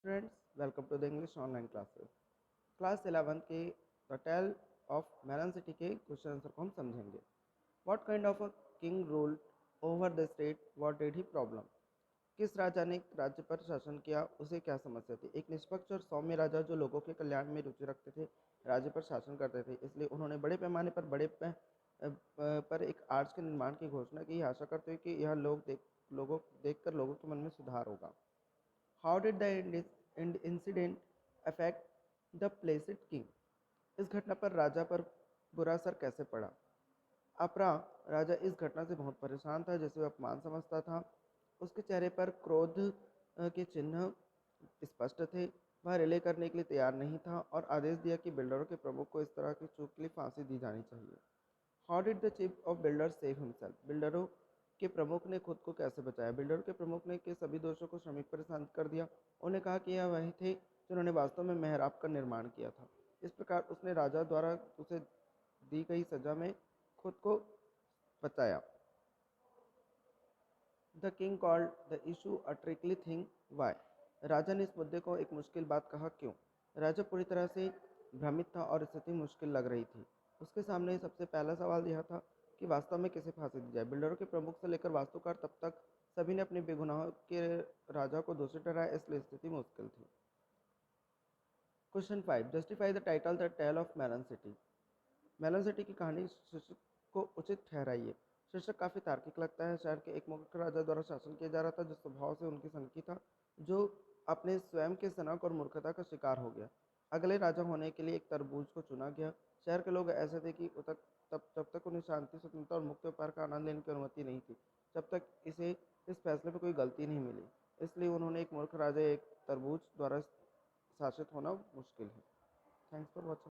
Friends, welcome to the English online classes. Class 11 के the tale of melon city के question answer को हम समझेंगे. What kind of a king rule over the state, what did he problem. किस राजा ने राज्य पर शासन किया, उसे क्या समस्या थी. एक निष्पक्ष और सौम्य राजा जो लोगों के कल्याण में रुचि रखते थे, राज्य पर शासन करते थे, इसलिए उन्होंने बड़े पैमाने पर पर एक आर्च के निर्माण की घोषणा की, आशा करते हुए कि यह लोगों देखकर लोगों के मन में सुधार होगा. How did the incident affect the Placid king. इस घटना पर राजा पर बुरा असर कैसे पड़ा. अपरा राजा इस घटना से बहुत परेशान था, जैसे वह अपमान समझता था. उसके चेहरे पर क्रोध के चिन्ह स्पष्ट थे. वह रिले करने के लिए तैयार नहीं था और आदेश दिया कि बिल्डरों के प्रमुख को इस तरह की चूक के लिए फांसी दी जानी चाहिए. How did the chief of builders save himself. बिल्डरों के प्रमुख ने खुद को कैसे बचाया. बिल्डरों के प्रमुख ने के सभी दोषों को श्रमिक पर शांत कर दिया. उन्हें कहा कि यह वही थे जिन्होंने वास्तव में मेहराब का निर्माण किया था. इस प्रकार उसने राजा द्वारा उसे दी गई सजा में खुद को बचाया. The king called the issue a trickily thing. Why. राजा ने इस मुद्दे को एक मुश्किल बात कहा. क्यों. राजा पूरी तरह से भ्रमित था और स्थिति मुश्किल लग रही थी. उसके सामने सबसे पहला सवाल यह था कि वास्तव में किसे फांसी दी जाए. बिल्डरों के प्रमुख से लेकर वास्तुकार तब तक सभी ने अपने बेगुनाहों के राजा को दोषी ठहराया, इसलिए स्थिति मुश्किल थी. Question 5. Justify the title the tale of melon city. Melon city की कहानी शीर्षक को उचित ठहराइए. शीर्षक काफी तार्किक लगता है. शहर के एक मूर्ख राजा द्वारा शासन किया जा रहा था जो स्वभाव से उनकी संकी था, जो अपने स्वयं के सनक और मूर्खता का शिकार हो गया. अगले राजा होने के लिए एक तरबूज को चुना गया. शहर के लोग ऐसे थे कि जब तक उन्हें शांति, स्वतंत्रता और मुक्त व्यापार का आनंद लेने की अनुमति नहीं थी, जब तक इसे इस फैसले में कोई गलती नहीं मिली. इसलिए उन्होंने एक मूर्ख राजा एक तरबूज द्वारा शासित होना मुश्किल है. Thanks for watching.